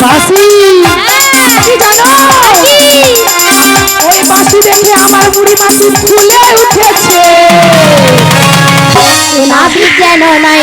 বাসি কি জানো ওই বাসি দেখে আমার বুড়ি মাসি ফুলে উঠেছে নাবিক যেন নয়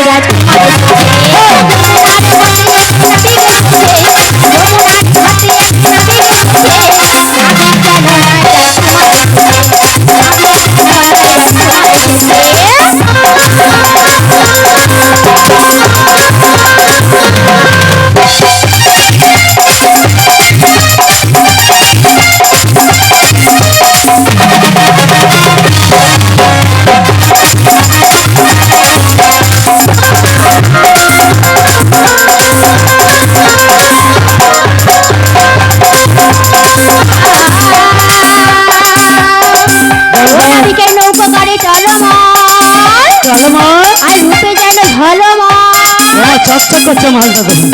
চকচক করছে মালটা দেখুন।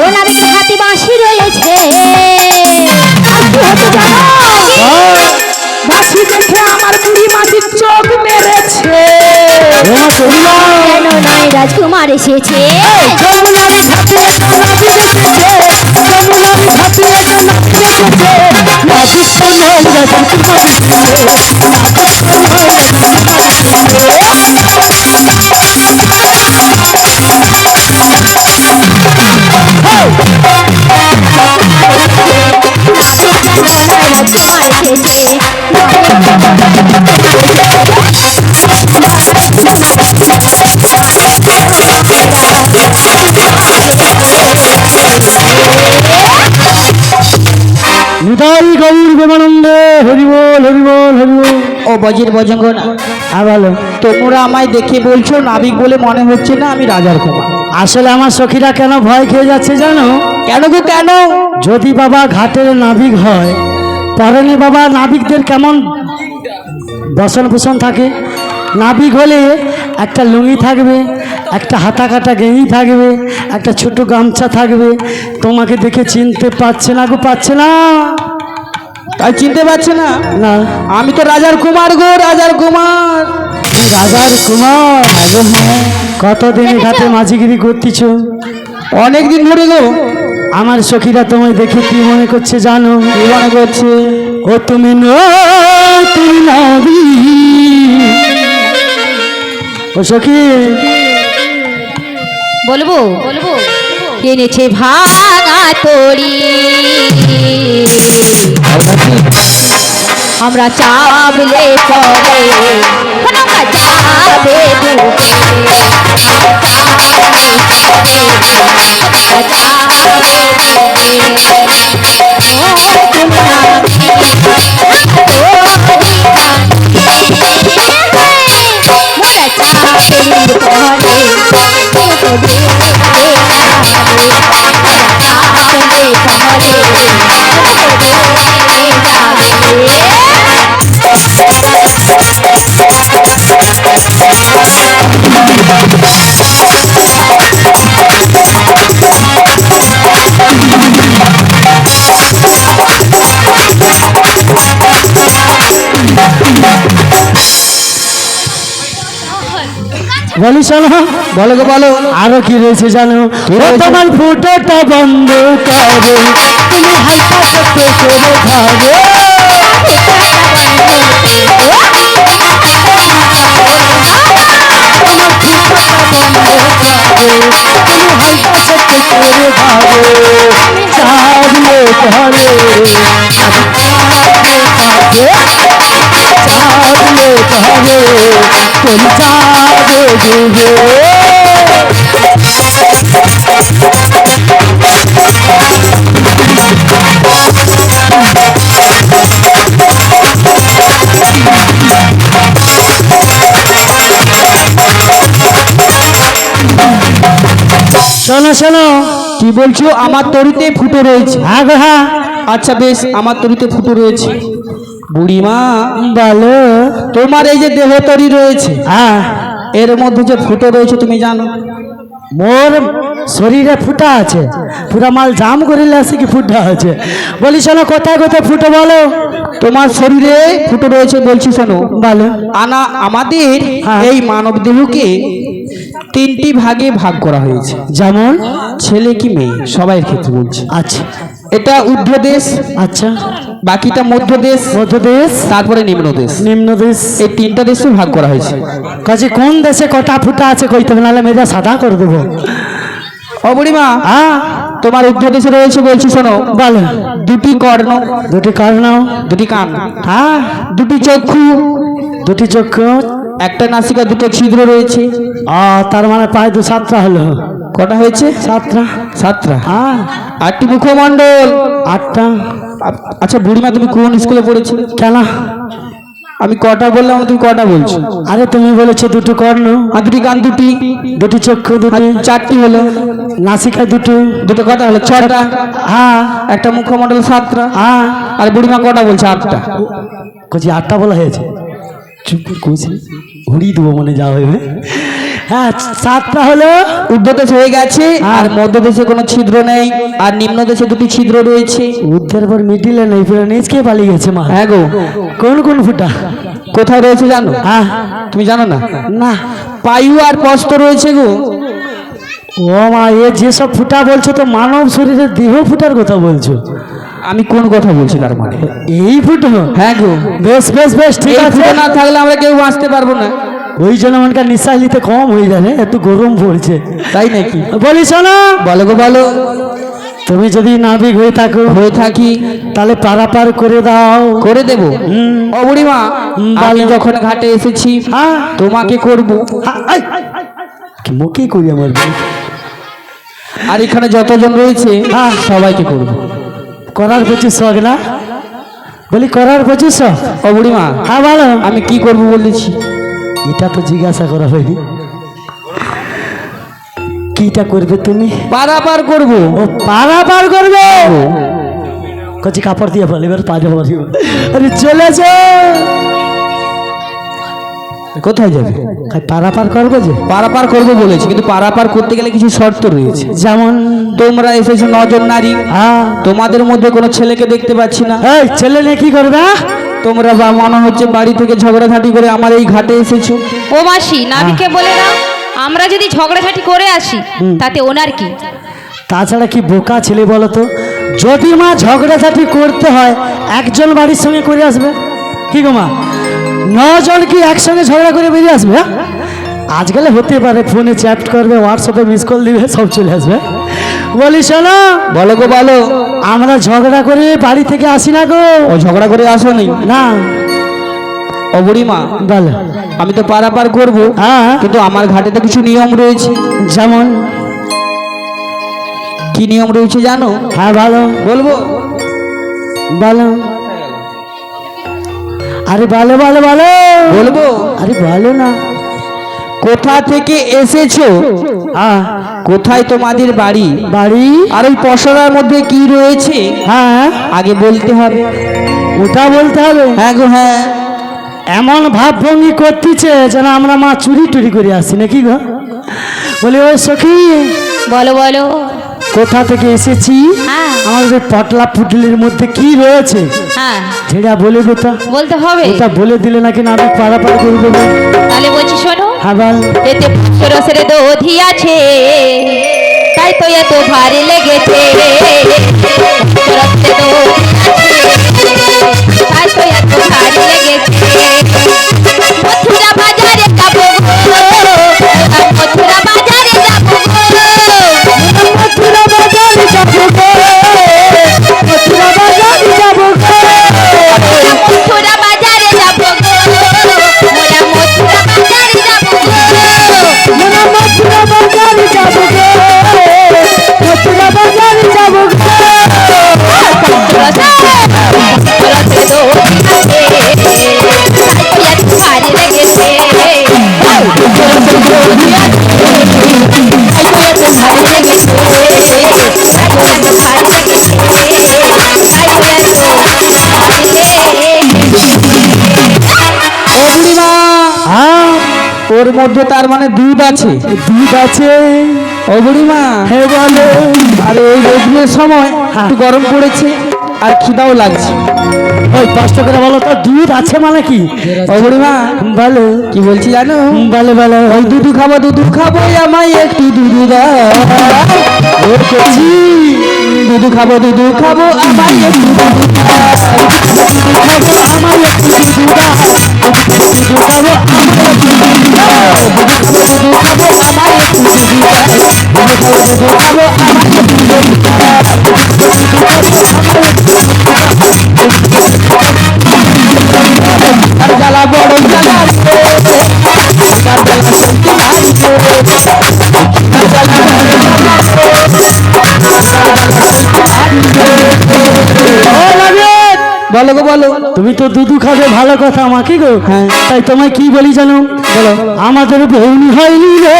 ও নাবিকের হাতে বাঁশি রয়েছে। বাসি দেখে আমার বুড়ি মাসির চোখ মেরেছে কেন নয় রাজকুমার এসেছে যমুনারি ঘাটে একটা নাবিক এসেছে যমুনারি ঘাটে একটা নাবিক এসেছে নাবিক তো নয় রাজকুমার নিতাই গৌর প্রেমানন্দে হরিবল হরিবল হরিবল। ও বজির বজঙ্গন ভালো তোমরা আমায় দেখে বলছো নাবিক বলে মনে হচ্ছে না আমি রাজার কুমার আসলে আমার সখীরা কেন ভয় খেয়ে যাচ্ছে জানো? কেন গো কেন যদি বাবা ঘাটের নাবিক হয় পরনে বাবা নাবিকদের কেমন বসন পোষণ থাকে। নাবিক হলে একটা লুঙ্গি থাকবে, একটা হাতা কাটা গেঞ্জি থাকবে, একটা ছোট গামছা থাকবে। তোমাকে দেখে চিনতে পারছে না গো, পাচ্ছে না। তাই চিনতে পারছে না? না আমি তো রাজার কুমার গো, রাজার কুমার। রাজার কুমার? কতদিন ঘাটে মাঝিগিরি করতেছ? অনেক দিন ধরে গো। আমার সখীরা তোমায় দেখে কি মনে করছে জানো? কি মনে করছে? ও তুমি নতুন নাবিক। ও সখী বলবো বলবো এনেছে ভাঙা তরি আমরা চাবলে পরে আমরা যাবে ডুবে বলি শোনো, বলো গো বলো। আরো কি রয়েছে জানো? তোমার ফুটোটা বন্ধ করো, তুমি হালকা করতে করে খাবে। শোনো শোনো, কি বলছো? আমার তরিতে ফুটো রয়েছে? হ্যাঁ গো হ্যাঁ। আচ্ছা বেশ, আমার তরিতে ফুটো রয়েছে। বুড়িমা বলো। তোমার এই যে দেহ তরি রয়েছে, হ্যাঁ, এর মধ্যে যে ফুটো রয়েছে তুমি জানো? মোর শরীরে ফুটা আছে, পুরা মাল জাম করিলে আসে কি ফুটা আছে। বলি শোনো, কোথায় কোথায় ফুটো বলো? তোমার শরীরে ফুটো রয়েছে বলছি শোনো। বলো। আমাদের হ্যাঁ। এই মানব দেহকে তিনটি ভাগে ভাগ করা হয়েছে। যেমন? ছেলে কি মেয়ে সবাইয়ের ক্ষেত্রে বলছি। আচ্ছা এটা ঊর্ধ্বদেশ, আচ্ছা, বাকিটা মধ্যদেশ, মধ্যদেশ, তারপরে নিম্নদেশ। নিম্নদেশ। এই তিনটা দেশে ভাগ করা হয়েছে। কাজে কোন দেশে কটা ফুটা আছে কইতে হবে, নাহলে মেয়েরা সাদা করে দেবো। ও বুড়িমা, হ্যাঁ তোমার ঊর্ধ্বদেশে রয়েছে বলছি শোনো। বলো। দুটি কর্ণ, দুটি কর্ণ, দুটি কান, হ্যাঁ দুটি চক্ষু, দুটি চক্ষু, একটা নাসিকা, দুটো ছিদ্র রয়েছে। তার মানে প্রায় 2-7টা হলো। কটা হয়েছে? 7টা। 7টা। হ্যাঁ। 8টি মুখমণ্ডল। 8টা। আচ্ছা বুড়িমা, তুমি কোন স্কুলে পড়েছো? কেন? আমি কটা বললাম, তুমি কটা বলছো? আরে তুমি বলেছো দুটো কর্ণ, আর দুটি কান, দুটি, দুটি চক্ষু, দুটি, 4টি হলো। নাসিকা দুটো, দুটো কটা হলো? 6টা। হ্যাঁ। একটা মুখমণ্ডল 7টা। হ্যাঁ। আর বুড়িমা কটা বলছে? 8টা। কচি 8টা বলা হয়েছে। চুপ করে কইছি, ঘুরিয়ে দেবো মনে যা হইবে। হ্যাঁ 7টা হলো। ঊর্ধ্বদেশ হয়ে গেছে, আর মধ্যদেশে কোনো ছিদ্র নেই, আর নিম্নদেশে দুটি ছিদ্র রয়েছে। ঊর্ধ্বের পর মিডিলে নেই, পুরো নিচকে পালিয়ে গেছে মা। হ্যাঁ গো। কোন কোন ফুটা? কোথায় রয়েছে জানো? হ্যাঁ। তুমি জানো না? না। পায়ু আর পস্ত রয়েছে গো। ও মা, এ যেসব ফুটা বলছো তো মানব শরীরের দেহ ফুটার কথা বলছো। আমি কোন কথা বলছি তার মানে? এই ফুটো? হ্যাঁ গো। বেশ বেশ বেশ, ঠিক এই আছে। ফুটো না থাকলে আমরা কেউ বাঁচতে পারবো না। ওই জন্য মনকার নিঃশ্বাস নিতে কম হয়ে যাবে, একটু গরম পড়ছে। তাই নাকি? বলি শোনো। বলো গো বলো। তুমি যদি নাবিক হয়ে থাকো, হয়ে থাকি, তাহলে পারাপার করে দাও। করে দেব। ও বুড়িমা, আমি বলো। যখন ঘাটে এসেছি হ্যাঁ। তোমাকে করব, আই, কি মুখে করি আমার বউ? আর এখানে যতজন রয়েছে সবাইকে করব। করার প্রচুর শখ না? বলি করার প্রচুর শখ। ও বুড়িমা, হ্যাঁ বলো। আমি কি করব বলেছি? এটা তো জিজ্ঞাসা করা হয়নি। কিটা করবে তুমি? পারাপার করব। ও পারাপার করবে? কচি কাপড় দিয়ে বল, এবার পা যাবো। আরে চলে যাও। কোথায় যাবে? পারাপার করবো যে। পারাপার করব বলেছি, কিন্তু পারাপার করতে গেলে কিছু শর্ত রয়েছে। যেমন? তোমরা এসেছো 9 জন নারী, হ্যাঁ। তোমাদের মধ্যে কোনো ছেলেকে দেখতে পাচ্ছি না। এই ছেলে নিয়ে কি করবে? তোমরা বা মনে হচ্ছে বাড়ি থেকে ঝগড়াঝাটি করে আমার এই ঘাটে এসেছো। ও মাসি, নাবিকে বলে দাও আমরা যদি ঝগড়াঝাটি করে আসি তাতে ওনার কি? তাছাড়া কি বোকা ছেলে বলো তো? যদি মা ঝগড়াঝাটি করতে হয় একজন বাড়ির সঙ্গে করে আসবে, কি গো মা? 9 জন কি একসঙ্গে ঝগড়া করে বেরিয়ে আসবে? হ্যাঁ? আজকাল হতে পারে ফোনে চ্যাট করবে, হোয়াটসঅ্যাপে মিস কল দিবে, সব চলে আসবে। বলি শোনো। বলো গো বলো। আমরা ঝগড়া করে বাড়ি থেকে আসি না গো। ও ঝগড়া করে আসো নি? না। ও বুড়িমা, বলো। আমি তো পারাপার করব, হ্যাঁ। কিন্তু আমার ঘাটে তো কিছু নিয়ম রয়েছে। যেমন? কি নিয়ম রয়েছে জানো? হ্যাঁ ভালো। বলবো? বলো। আরে বলো বলো বলো। বলবো? আরে বলো না। কোথা থেকে এসেছো, কোথায় তোমাদের বাড়ি, বাড়ি, আর ওই পসরার মধ্যে কি রয়েছে হ্যাঁ আগে বলতে হবে। ওটা বলতে হবে? হ্যাঁ গো হ্যাঁ। এমন ভাব ভঙ্গি করতেছে যেন আমরা মা চুরি টুরি করে আসছি নাকি গো? বলি ওই সখী, বলো বলো। কোথা থেকে এসেছি, হ্যাঁ। আমাদের পটলা পুটলির মধ্যে কি রয়েছে হ্যাঁ সেটা বলে গোটা বলতে হবে। ওটা বলে দিলে নাকি নাবিক পারাপার করে দেবে। তাহলে বলছি শোনো। হ্যাঁ বল। এতে রসের দধি আছে, তাই তো এত ভারী লেগেছে। রসের দধি আছে, তাই তো এত ভারী লেগেছে। মথুরা বাজারে যাবো গো, মথুরা বাজারে যাবো গো, মথুরা বাজারে যাবো গো, মথুরা বাজারে যাবো গো, মথুরা বাজারে যাবো গো, মোরা মথুরা বাজারে যাবো গো, মোরা মথুরা বাজারে যাবো গো, মথুরা বাজারে যাবো গো। রসের ওর মধ্যে তার মানে দুধ আছে? দুধ আছে। ও বুড়িমা, হ্যাঁ বলো। আরে এই রোদ্রের সময় একটু গরম পড়েছে আর খিদাও লাগছে, ওই কষ্ট করে বলো তো দুধ আছে মানে কি? ও বুড়িমা বলো কি বলছি জানো? বলো বলো। ওই দুধু খাবো আমায় একটু দুধু দাও। ওর করছি দুধু খাবো আমায় একটু দুধু দাও। আমায় একটু দুধু দাও। দুধু খাবো আমায় একটু দুধু দাও। দুধু খাবো আমায় একটু দুধু দাও। দুধু খাবো আমায় একটু দুধু দাও। আর জ্বালা বড় জ্বালা বলো গো বলো। তুমি তো দুধু খাবে ভালো কথা আমাকে গো। হ্যাঁ। তাই তোমায় কি বলি জানো? বলো। আমাদের বৌনি হয়নি রে,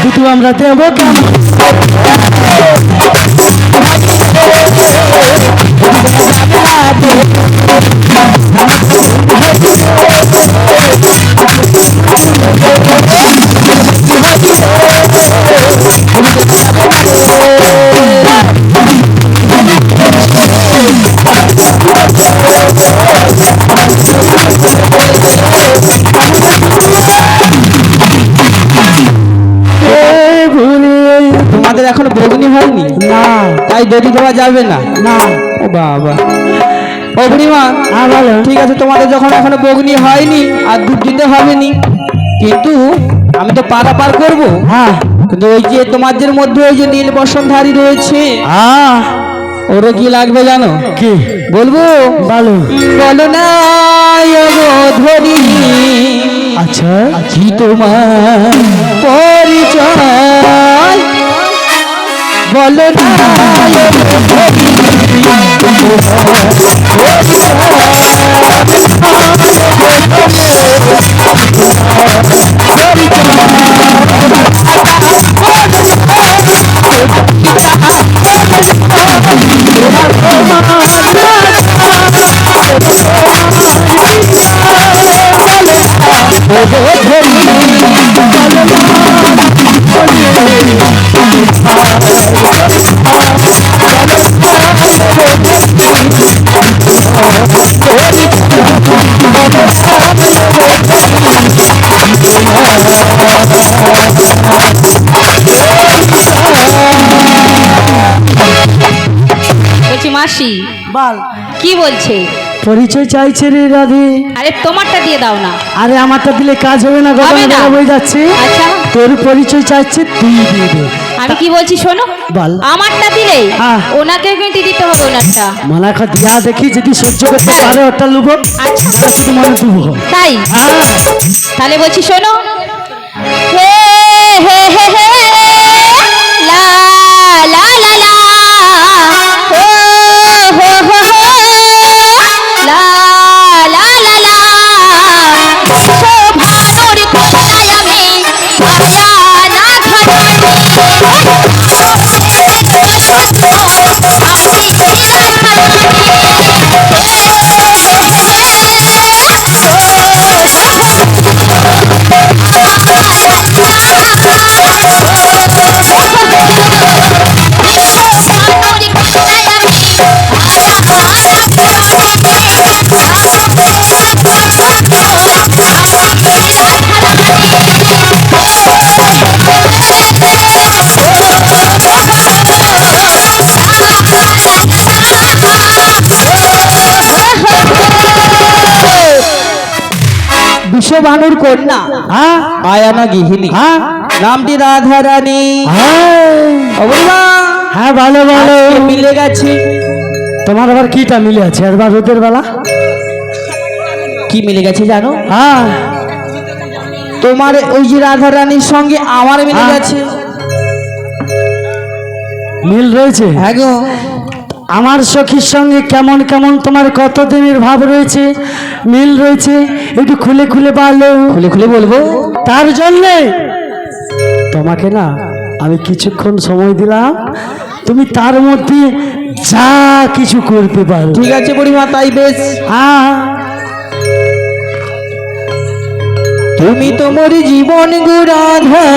দুধু আমরা দেবো কেমন? তোমাদের এখনো বগ্নি হয়নি? না তাই দেরি দেওয়া যাবে না। না। ও বাবা। ও বুড়িমা হ্যাঁ বলো। ঠিক আছে, তোমাদের যখন এখনো বগ্নি হয়নি আর দুধ দিতে হবে নি, কিন্তু আমি তো পারাপার করবো। হ্যাঁ। কিন্তু ওই যে তোমাদের মধ্যে ওই যে নীল বসনধারী রয়েছে, ওরা কি লাগবে জানো? কি বলবো? বলো। বলো না ধরি আচ্ছা কি তোমার পরিচয়? বলো না বলছি মাসি বল। কি বলছে? পরিচয় চাইছে রে রাধে। আরে তোমারটা দিয়ে দাও না। আরে আমারটা দিলে কাজ হবে না, হবে না। হয়ে যাচ্ছে। আচ্ছা তোর পরিচয় চাইছে, তুই দিয়ে দে। আমি কি বলছি শোনো, বল। আমারটা দিলে হ্যাঁ। ওনাকে কিন্তু দিতে হবে ওনারটা। মালাখা দিয়া দেখি যদি সহ্য করতে পারে ওটা লুবো। আচ্ছা শুধু মনে দুবো। তাই তাহলে বলছি শোনো, হে হে হে হে লা লা লা লা ও হো হো হো লা লা লা লা শোভানোর কোথায় আমি আশা না বিশ্বভানুর কন্যা আয়ানা গৃহিণী, নামটি রাধা রানী। হ্যাঁ ভালো ভালো মিলে গেছে। তোমার আবার কিটা মিলে আছে? একবার রোদের বেলা কি মিলে গেছে জানো? হ্যাঁ তোমার ওই যে রাধা রানীর সঙ্গে আমার মিলে গেছে। মিল রয়েছে? হ্যাঁ গো। আমার সখীর সঙ্গে কেমন কেমন তোমার কত দিনের ভাব রয়েছে, মিল রয়েছে, একটু খুলে খুলে বলো। খুলে খুলে বলবো। তার জন্যে তোমাকে না আমি কিছুক্ষণ সময় দিলাম, তুমি তার মধ্যে যা কিছু করতে পারো। ঠিক আছে বুড়িমা, তাই বেশ। হ্যাঁ তুমি তোমার জীবন গুরাধা,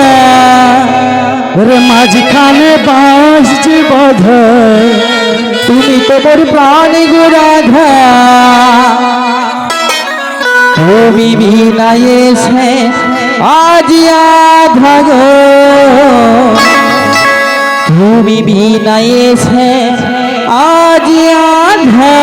ওরে মাঝখানে বাঁশ যে বাঁধা, তুমি তো মোর প্রাণ গো রাধা তুমি বিনায় এসে আজ আধা গো তুমি বিনায় এসে আজ আধা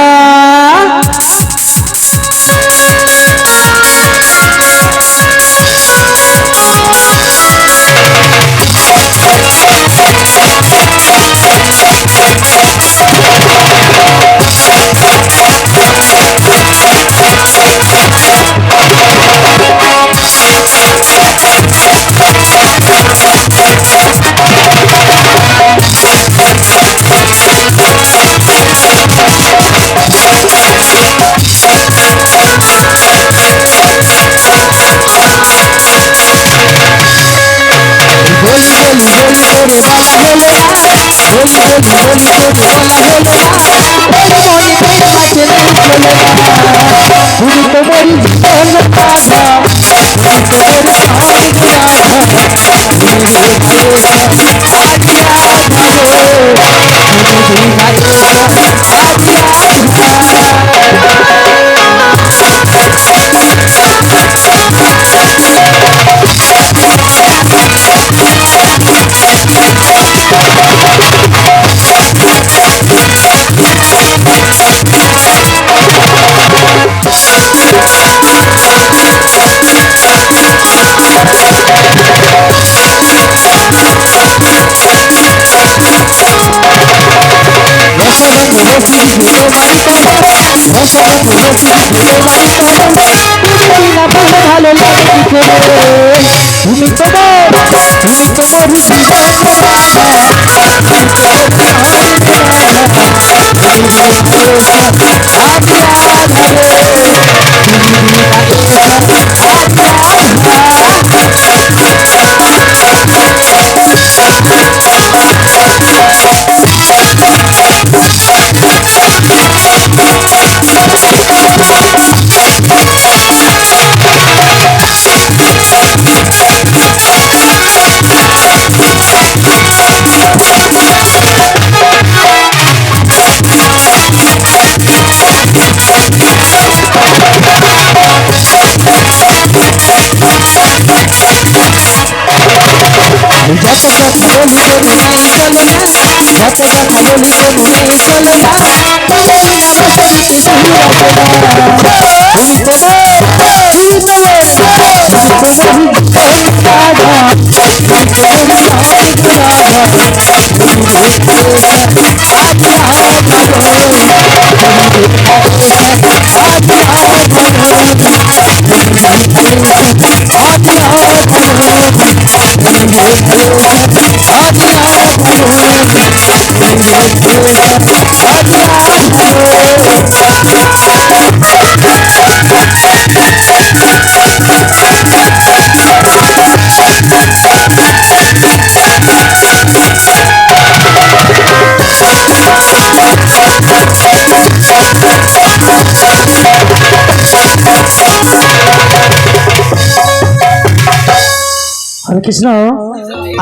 হরে কৃষ্ণ।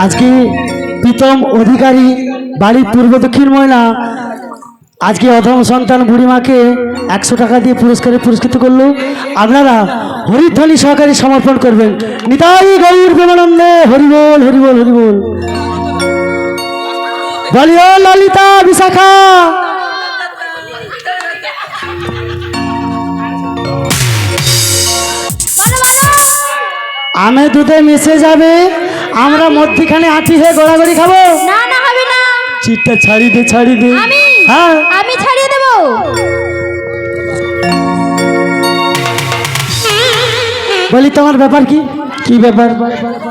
আজকে প্রীতম অধিকারী বাড়ির পূর্ব দক্ষিণ মহিলা আজকে অধম সন্তান বুড়িমাকে 100 টাকা দিয়ে পুরস্কারে পুরস্কৃত করলো। আপনারা হরিধ্বনি সহকারে সমর্পণ করবেন। নিতাই গৌর প্রেমানন্দে হরিবোল হরিবোল হরিবোল। বলিও ললিতা বিশাখা। আমে দুধে মিশে যাবে, আমরা মধ্যখানে আঁটি হয়ে গোড়াগড়ি খাবো। না না হবে না, চিটটা ছাড়ি দে ছাড়ি দে। হ্যাঁ আমি ছাড়িয়ে দেবো। বলি তোমার ব্যাপার কি? কি ব্যাপার?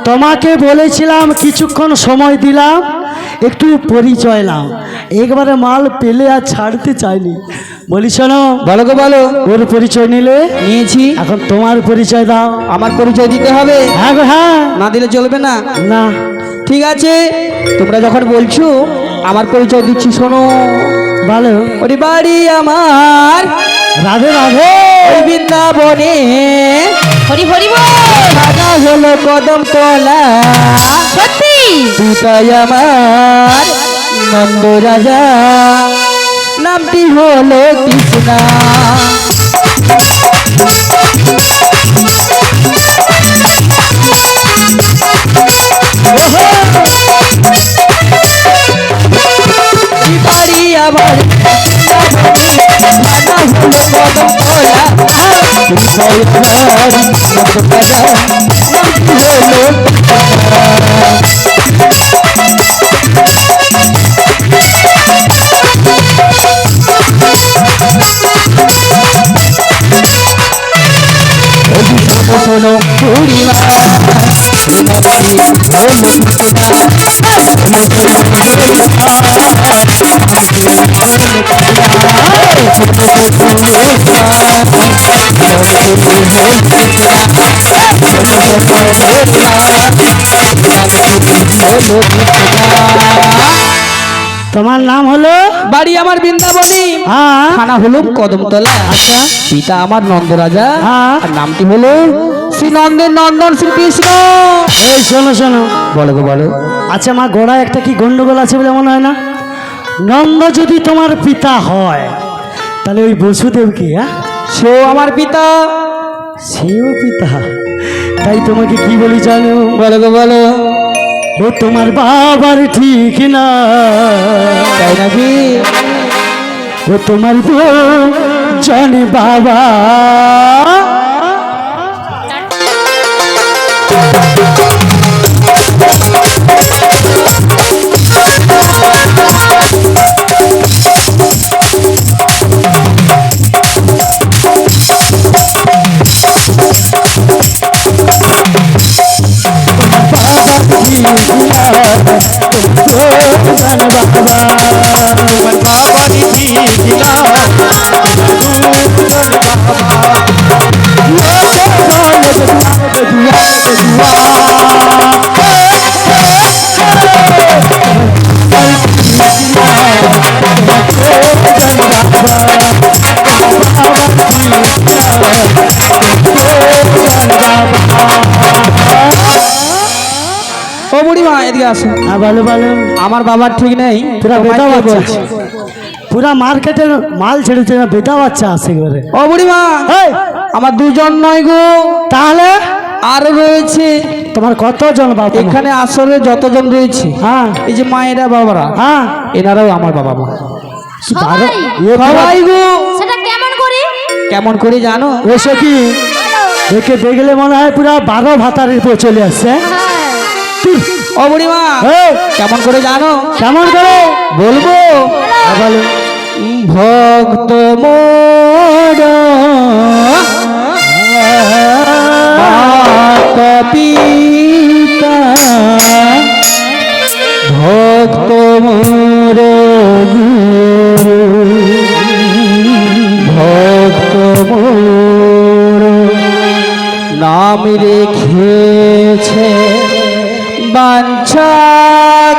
তোমাকে বলেছিলাম কিছুক্ষণ সময় দিলাম, একটু পরিচয় নাও। একবারে মাল পেলে আর ছাড়তে চাইনি। বলি শোনো। বলো গো বলো। ওর পরিচয় নিলে নিয়েছি, এখন তোমার পরিচয় দাও। আমার পরিচয় দিতে হবে? হ্যাঁ গো হ্যাঁ। না দিলে চলবে না? না। ঠিক আছে, তোমরা যখন বলছো আমার পরিচয় দিচ্ছি, শোনো। ভালো। ওরে বাড়ি আমার রাধে রাধে ওই বৃন্দাবনে, হরি হরি বল। রাজা হলো কদম তলা, সত্যি পিতাই আমার নন্দ রাজা। নামটি হলো কৃষ্ণা। বাড়ি আমার থানা হলো কদমতলা, নামটি হলো শোনো বুড়িমা, তোমার নাম হলো? বাড়ি আমার বৃন্দাবনী, হ্যাঁ। থানা হলো কদমতলা। আচ্ছা। পিতা আমার নন্দরাজা, হ্যাঁ। আর নামটি হলো শ্রী নন্দের নন্দন শ্রীকৃষ্ণ। এই শোনো শোনো, বলো গো বলো। আচ্ছা মা, গোড়ায় একটা কি গন্ডগোল আছে বলে মনে হয় না? নন্দ যদি তোমার পিতা হয় তাহলে ওই বসুদেব কি? হ্যাঁ, সেও আমার পিতা। সেও পিতা। তাই তোমাকে কি বলি জানো? বলো গো বলো। ও তোমার বাবার ঠিক না, তাই নাকি? ও তোমার বউ জানে বাবা। ও বুড়িমা এদিকে আসো। হ্যাঁ বলো বলো। আমার বাবার ঠিক নেই, পুরা তোমায় বেদা কে বাচ্চা, বলছে? পুরা মার্কেটের মাল ছেড়েছে না, বেদা বাচ্চা আছে ঘরে। ও বুড়িমা, এই, আমার দুজন নয় গো, তাহলে আরো রয়েছে। তোমার কতজন বাবা? এখানে আসরে যতজন রয়েছে, হ্যাঁ এই যে মায়েরা বাবারা, হ্যাঁ। এনারাও আমার বাবা মা। কি বারো? সবাই? এ বাবা, সবাই গো। সেটা কেমন করি? কেমন করে জানো? এসে কি একে দেখলে মনে হয় পুরা 12 ভাতারের উপর চলে আসছে। ও বুড়িমা, এই, কেমন করে জানো? কেমন করে বলবো। হ্যাঁ, বলো। ভক্ত মোর মাতা পিতা, ভক্ত মোর গুরু, ভক্ত মোর নাম রেখেছে বাঞ্ছা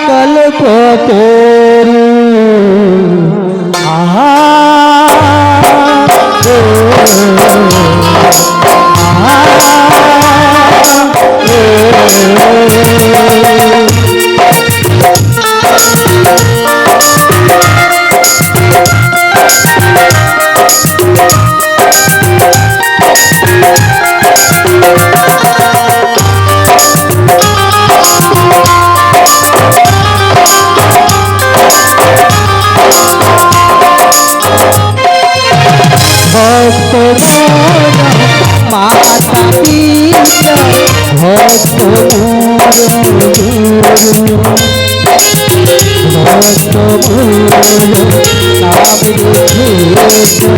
কল্প তরু। আহা, ভক্ত মাতা পিতা, ভক্ত ভক্ত নাম রেখেছে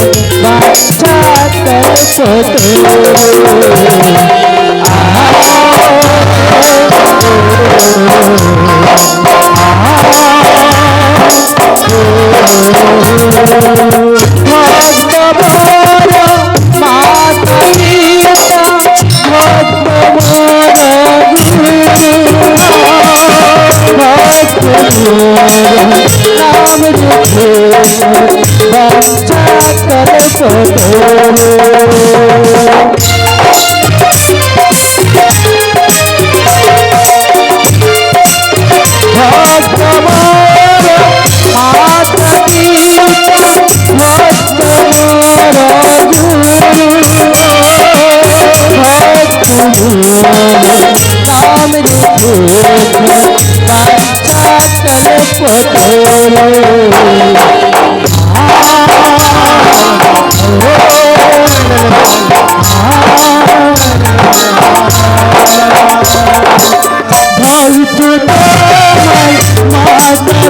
বাঞ্ছা কল্প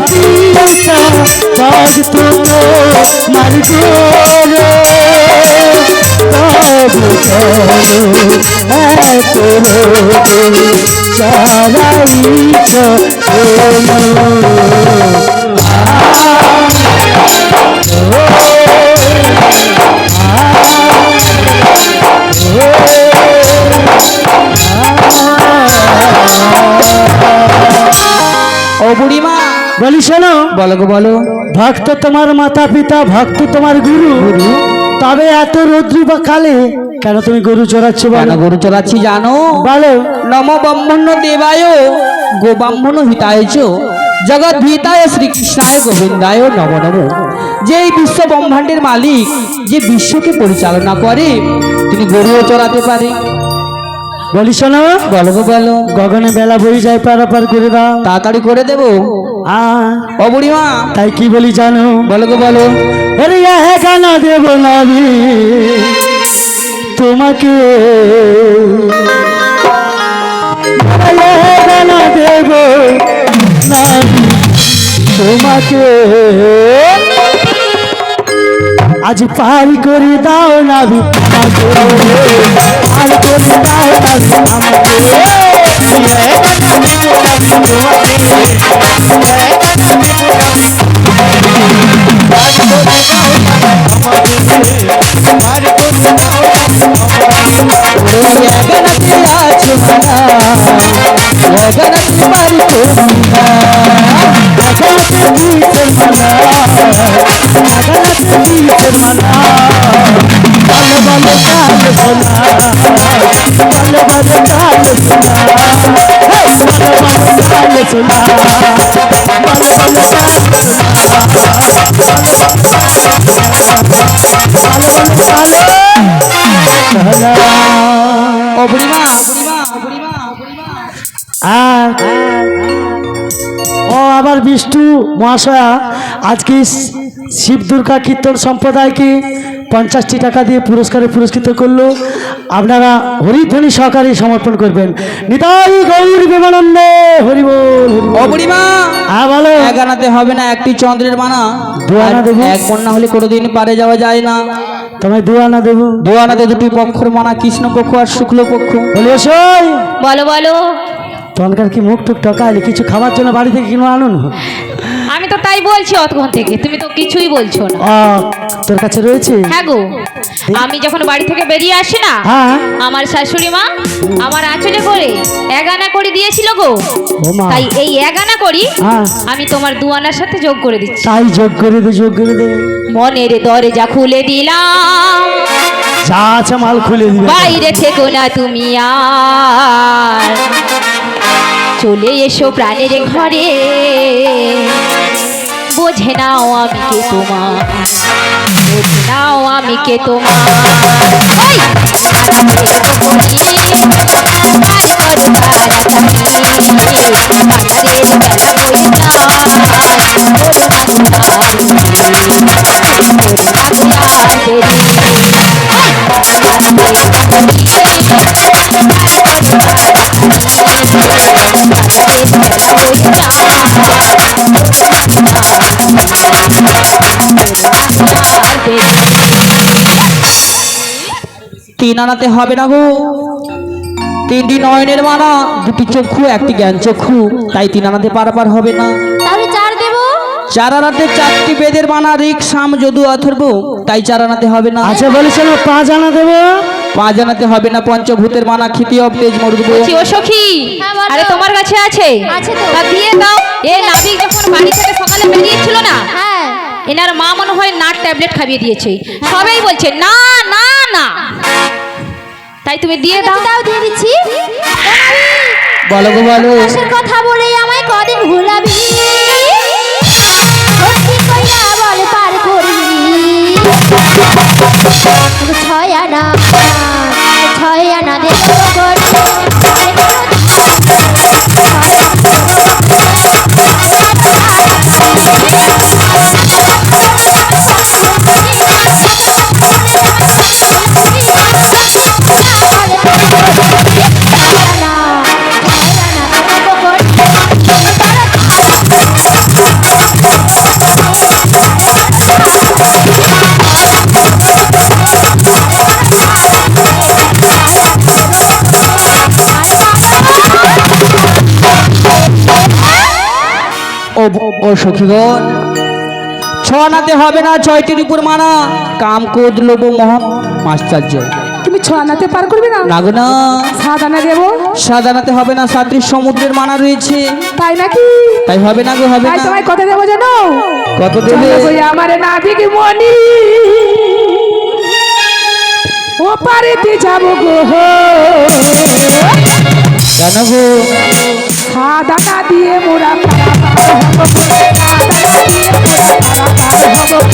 পিতা চাঁদ তো তোমার গোরে তবু কেন এত রোদে চালাইছ ও বুড়িমা বলি শোনো, বলো গো বলো। ভক্ত তোমার মাতা পিতা, ভক্ত তোমার গুরু, তবে এত রৌদ্রু বা কালে কেন তুমি গরু চড়াচ্ছ কেন বলো? গরু চড়াচ্ছি জানো? বলো। নম ব্রহ্মণ্য দেবায় গো ব্রাহ্মণ হিতায় চ জগৎ ভিতায় শ্রীকৃষ্ণায় গোবিন্দায় নম নম। যে এই বিশ্ব ব্রহ্মাণ্ডের মালিক, যে বিশ্বকে পরিচালনা করে, তিনি গরুও চড়াতে পারে। বলি শোনো, বলো গো বলো। গগনে বেলা বই যায় পারাপার করে দাও। তাড়াতাড়ি করে দেবো। ও বুড়িমা তাই কি বলি জানো? বলো গো বলো। আরে গান দেব নাবি তোমাকে, গান দেব নাবি তোমাকে, আজ পার করে দাও নাবি আমাকে, পার করে দাও নাবি আমাকে, ও বুড়িমা আর ও আবার বিষ্ণু মহাশয়া আজকে শিব দুর্গা কীর্তন সম্প্রদায়কে 50টি টাকা দিয়ে পুরস্কারে পুরস্কৃত করলো। আপনারা হরিধ্বনি সহকারে সমর্পণ করবেন। নিতাই গৌর বিমানন্দে হরি বল। ও বুড়িমা হ্যাঁ বলো। এক আনাতে হবে না, একটি চন্দ্রের মানা। দু আনা দেবো। এক বন্যা হলে কোনোদিন পারে যাওয়া যায় না। তোমায় 2 আনা দেবো। দু আনাতে দুটি পক্ষর মানা, কৃষ্ণ পক্ষ আর শুক্ল পক্ষ। বলি ওসই বলো বলো। তনকার কি মুখ টুক টকাইলে কিছু খাবার জন্য বাড়ি থেকে কিনে আনুন। আমি তো তাই বলছি অতক্ষণ থেকে, তুমি তো কিছুই বলছো না। তোর কাছে রয়েছে? হ্যাঁ গো, আমি যখন বাড়ি থেকে বেরিয়ে আসি না, হ্যাঁ। আমার শাশুড়ি মা আমার আঁচলে করে 1 আনা করে দিয়েছিল গো। ও মা। তাই এই 1 আনা করি হ্যাঁ। আমি তোমার 2 আনার সাথে যোগ করে দিচ্ছি। তাই যোগ করে দে, যোগ করে দে। মনের দরজা খুলে দিলাম, যা আছে মাল খুলে দিবে। বাইরে থেকো না তুমি আর, চলে এসো প্রাণের ঘরে, বোঝে নাও আমি কে তোমার, বোঝে নাও আমি কে তোমার। ওই! তিন আনাতে হবে না গো, 3টি নয়নের মানা, 2টি চক্ষু, 1টি জ্ঞান চক্ষু, তাই 3 আনাতে পারাপার হবে না। তাহলে 4 দেব। 4 আনাতে 4টি বেদের মানা, ঋক সাম যদু অথর্ব, তাই 4 আনাতে হবে না। আচ্ছা বলেছিল 5 আনা দেবো। 5 আনাতে হবে না, পঞ্চভূতের মানা, ক্ষিতি অব তেজ মরুদ্ব। ও সখী, আরে তোমার কাছে আছে? আছে তো। তা দিয়ে দাও। এই নাবিক যখন বাড়ি থেকে সকালে বেরিয়েছিল না, হ্যাঁ এনার মা মনে হয় নাট ট্যাবলেট খাইয়ে দিয়েছে। সবাই বলছে না না না, তাই তুমি দিয়ে দাও। দাও দিয়ে দিচ্ছি। বলো গো বলো। আসার কথা বলে আমায় কদিন ভুলাবি, সত্যি কইরা বল পার করবি। 6 আনা 6 আনা দেব ও সখীগণ, ছনাতে হবে না ছয়টির উপর মানা, কাম ক্রোধ লোভ মোহ মাশ্চর্য। তুমি ছড়ানাতে পার করবে না? লাগো না, সাত আনা দেবো। সাধারণতে হবে না, সাত্রিশ সমুদ্রের মানা রয়েছে। তাই নাকি? তাই হবে না গো, হবে তাই না। তোমায় কত দেবো জানো? কত দেবে? আমার নাবিক মনি ও পারেতে যাবো গো, কেন গো? সাত আনা দিয়ে মোরা পারাপার হবো, সাত আনা দিয়ে মোরা পারাপার হবো।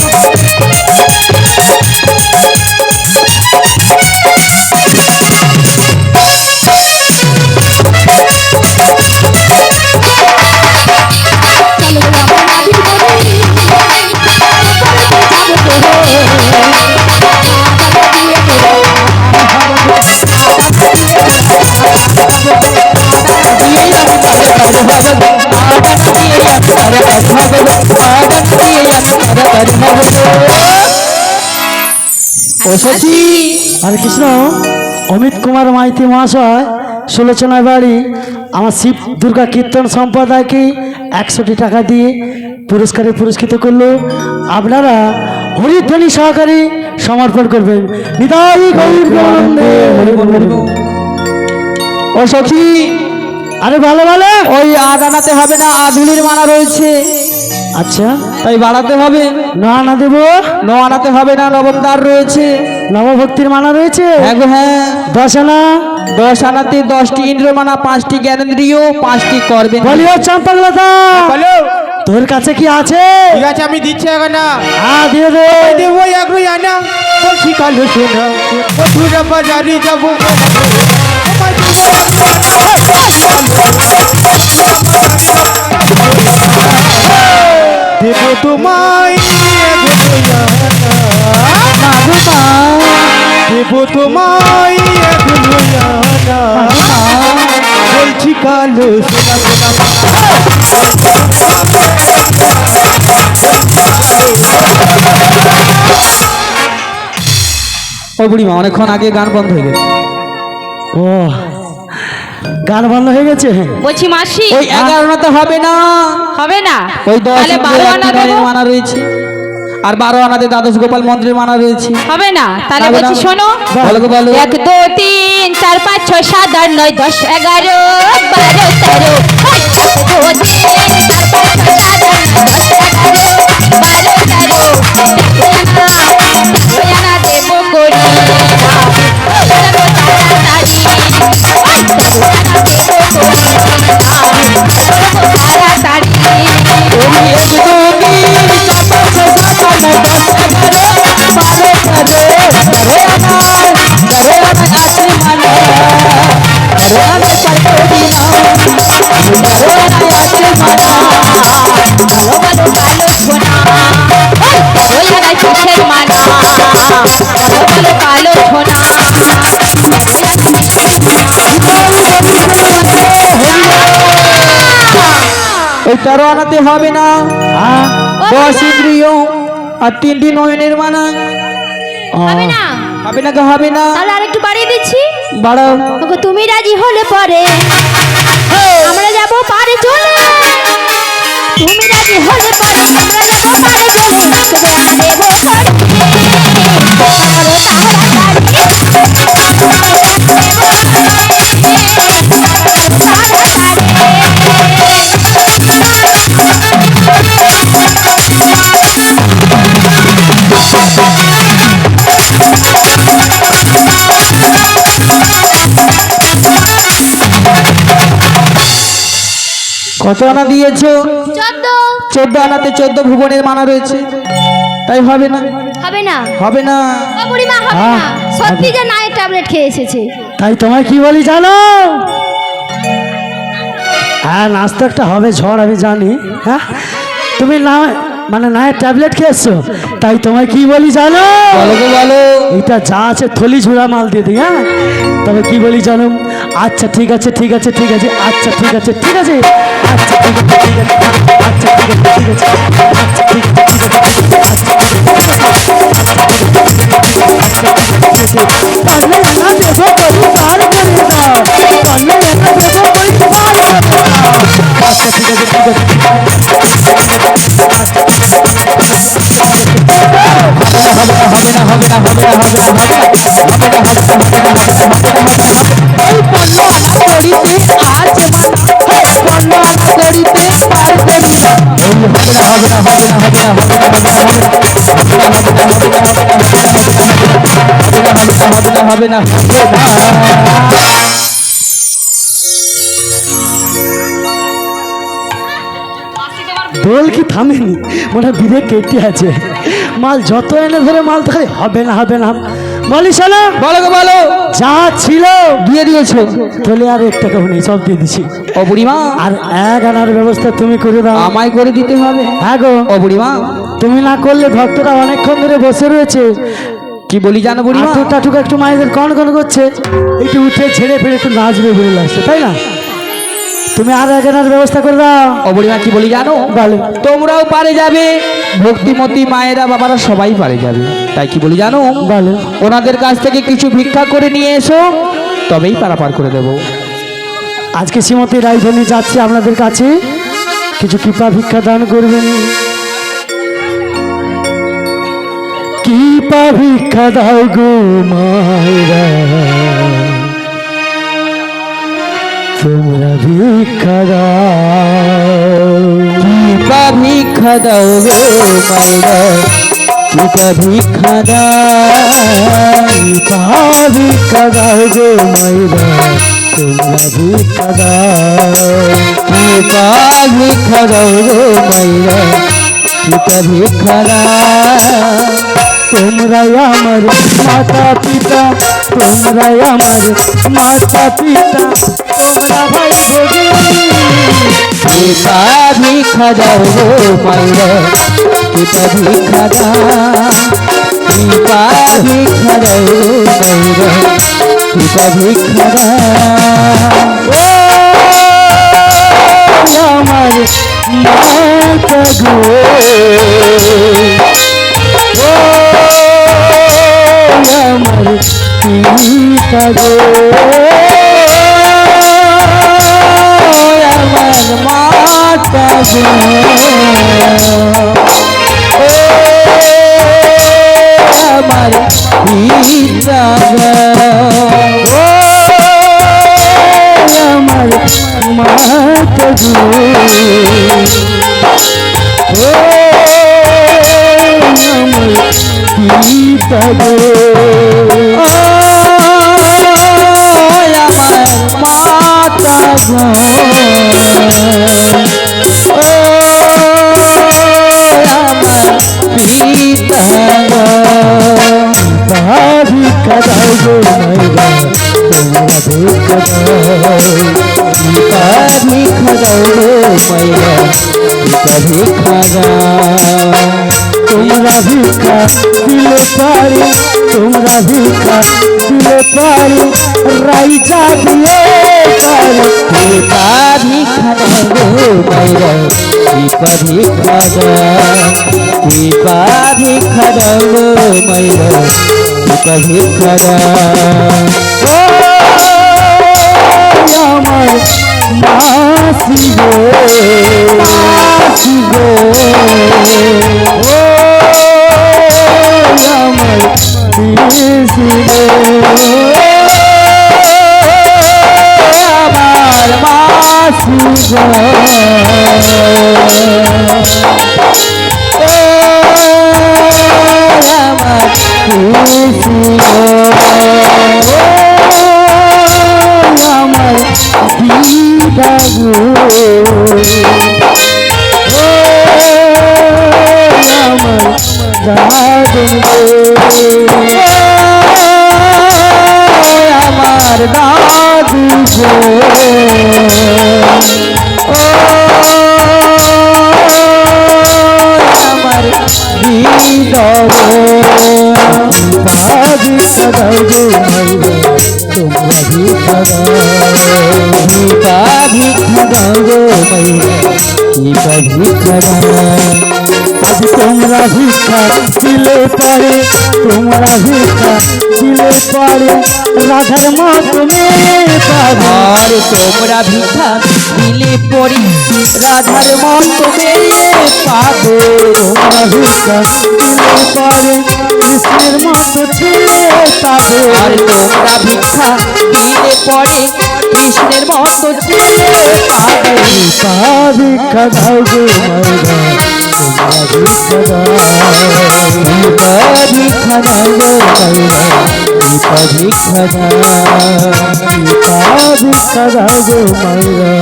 ও সখী, হরে কৃষ্ণ। অমিত কুমার মাইতি মহাশয়, সুলোচনা বাড়ি, আমার শিব দুর্গা কীর্তন সম্প্রদায়কে 100টি টাকা দিয়ে পুরস্কারে পুরস্কৃত করলো। আপনারা হরিধ্বনি সহকারে সমর্পণ করবেন। নিতাই গৌর প্রেমানন্দে হরি বল, হরি বল। ও সখী, আরে ভালো ভালো। ওই আদানাতে হবে না, আধুলির মানা রয়েছে, আচ্ছা, তাই বাড়াতে হবে। না না দেবো। ন আনাতে হবে না, নবমদার রয়েছে। নবভক্তির মানা রয়েছে। হ্যাঁ গো, হ্যাঁ। 10 আনা। 10 আনাতে 10টি ইন্দ্র মানা, 5টি জ্ঞানেন্দ্রিয়, 5টি করবেন। বলিও চম্পকলতা, বলো, তোর কাছে কি আছে? ঠিক আছে আমি দিচ্ছি এখন না। হ্যাঁ দিয়ে দে। দেবো এগুলো আনা, বলছি কালো শোনা, মথুরা বাজারে যাবো। দেবো তোমায় এগুলো আনা, দেবো তোমায় এগুলো আনা, বলছি কালো ও বুড়িমা, অনেকক্ষণ আগে গান বন্ধ হয়ে গেছে। ও, গান বন্ধ হয়ে গেছে। বলছি মাসি ওই 11 আনাতে হবে না, হবে না, ওই 10 তাহলে 12 আনা দেবো। মানা রয়েছে, আর 12 আনাতে দ্বাদশ গোপাল মন্দিরের মানা রয়েছে। হবে না, তাহলে হবে না। বলছি শোনো, বলো গো, বলো। 1 2 3 4 5 6 7 8 9 10 11 12 13 1 2 3 4 5 6 7 8 ওই 13 আনাতে হবে না, 10 ইন্দ্রিয় আর 3টি নয়নের মানা। হবে না? হবে না গো, হবে না। তাহলে আরেকটু বাড়িয়ে দিচ্ছি। বাড়াও। ওগো, তুমি রাজি হলে পরে আমরা যাব পারে চলে। তুমি রাজি হলে পরে আমরা যাব পারে চলে। তবে আনা দেব করে করো কত আনা দিয়েছো? 14 আনাতে 14 ভুবনের মানা রয়েছে, তাই হবে না। হবে না? হবে না। ও বুড়িমা, হবে হ্যাঁ, না। সত্যি যে নায়ের ট্যাবলেট খেয়ে এসেছে। তাই তোমায় কি বলি জানো? হ্যাঁ, নাস্তা একটা হবে ঝড়, আমি জানি। হ্যাঁ, তুমি না মানে নায়ের ট্যাবলেট খেয়েছো, তাই তোমায় কি বলি জানো? বলো গো, বলো। এটা যা আছে থলি ঝুড়া মাল দিয়ে দিই। হ্যাঁ, তবে কি বলি জানো? আচ্ছা ঠিক আছে, ঠিক আছে, ঠিক আছে, আচ্ছা ঠিক আছে, ঠিক আছে, আচ্ছা ঠিক আছে, ঠিক আছে, আচ্ছা ঠিক আছে, ঠিক আছে, আচ্ছা ঠিক আছে, ঠিক আছে, পারলে না দেবো করি পার করে দাও, পারলে না দেবো করি পার করে দাও। আচ্ছা ঠিক আছে, ঠিক আছে। হবে না হবে না হবে না হবে না এই পণ্য আনা করিতে আছে মানা পণ্য আনা করিতে আর করি না এই হবে না হবে না হবে না হবে না হবে না হবে না দোল কি থামেনি, মনে হয় বিদে কেটে আছে। মাল যত এনে ধরে মাল তো খালি হবে না হবে না। বলি শোনো, বলো গো বলো, যা ছিল দিয়ে দিয়েছো তোলে আর 1 টাকাও নেই, সব দিয়ে দিছি। ও বুড়িমা, আর 1 আনার ব্যবস্থা তুমি করে দাও। আমায় করে দিতে হবে। হ্যাঁ গো, ও বুড়িমা, তুমি না করলে ভক্তরা অনেকক্ষণ ধরে বসে রয়েছে। কি বলি জানো বুড়িমা, আটু টাটুক একটু মায়েদের কন কন করছে, একটু উঠে ছেড়ে ফেড়ে একটু নাচবে বলে লাগছে, তাই না? তুমি আর 1 আনার ব্যবস্থা করে দাও। ও বুড়িমা কি বলি জানো, বলো। তোমরাও পারে যাবে, ভক্তিমতী মায়েরা বাবারা সবাই পারে যাবে। তাই কি বলি জানো, বলো। ওনাদের কাছ থেকে কিছু ভিক্ষা করে নিয়ে এসো, তবেই পারাপার করে দেবো। আজকে শ্রীমতী রাজধানী যাচ্ছে আপনাদের কাছে, কিছু কৃপা ভিক্ষা দান করবেন। কৃপা ভিক্ষা দাও গো মায়েরা, তোমরা ভিক্ষা দাও। কৃপা ভিক্ষা দাও গো মায়েরা, কৃপা ভিক্ষা দাও। কৃপা ভিক্ষা দাও গো মায়েরা, তোমরা ভিক্ষা দাও। কৃপা ভিক্ষা দাও গো মায়েরা, কৃপা ভিক্ষা দাও। তোমরা আমার মাতা পিতা, তোমরা আমার মাতা পিতা, তোমরা ভাই ভগিনী। কৃপা ভিক্ষা দাও গো মায়েরা, কৃপা ভিক্ষা দাও। কৃপা ভিক্ষা দাও গো মায়েরা, কৃপা ভিক্ষা দাও। ও আমার মাতা গো, ও আমার পিতা গো, আমার মাতা গো, ও আমার পিতা গো, ও আমার মাতা গো, ও আমার পিতা গো। আমার মাতা গো, ও আমার পিতা গো। ভিক্ষা দাও গো মায়েরা, তোমরা ভিক্ষা দাও। কৃপা ভিক্ষা দাও গো মায়েরা, কৃপা ভিক্ষা দাও। তোমরা ভিক্ষা দিলে পারি, তোমরা ভিক্ষা দিলে পারি, রাইজা দিয়ে পারি। কৃপা ভিক্ষা দাও গো মায়েরা, কৃপা ভিক্ষা দাও। কৃপা ভিক্ষা দাও গো মায়েরা, কৃপা ভিক্ষা দাও। ও আমার মাসি গো, মাসি গো, ও আমার পিসি গো, আমার মাসি গো, ও আমার পিসি গো, আমার দিদা গো, ও আমার দাদন গো, আমার দাদু গো, ও আমার দিদা গো। ভিক্ষা দাও গো মাইরা, তোমরা ভিক্ষা দাও। কৃপা ভিক্ষা দাও গো মায়েরা, কৃপা ভিক্ষা দাও। আজ তোমরা ভিক্ষা দিলে পরে, তোমরা ভিক্ষা দিলে পরে রাধার মতো মেয়ে পাবে। আর তোমরা ভিক্ষা দিলে পরে রাধার মতো মেয়ে পাবে। তোমরা ভিক্ষা দিলে পরে কৃষ্ণের মতো ছেলে পাবে। আর তোমরা ভিক্ষা দিলে পরে কৃষ্ণের মতো ছেলে পাবে। কৃপা ভিক্ষা দাও গো মায়েরা, তোমরা ভিক্ষা দাও। কৃপা ভিক্ষা দাও গো মায়েরা, কৃপা ভিক্ষা দাও। কৃপা ভিক্ষা দাও গো মায়েরা,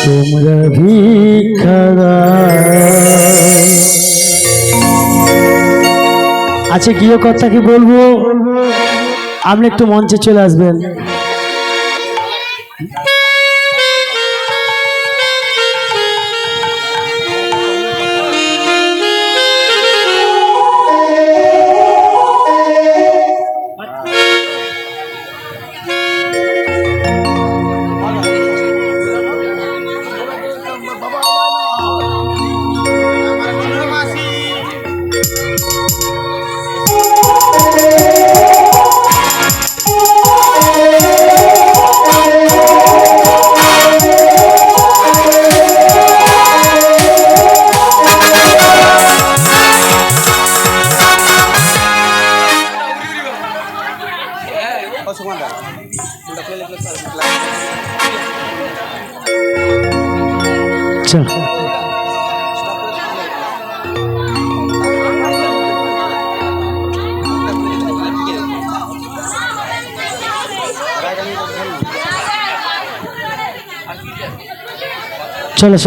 তোমরা ভিক্ষা দাও। আচ্ছা গৃহকর্তা কি বলবো, আপনি একটু মঞ্চে চলে আসবেন। চল চলো সব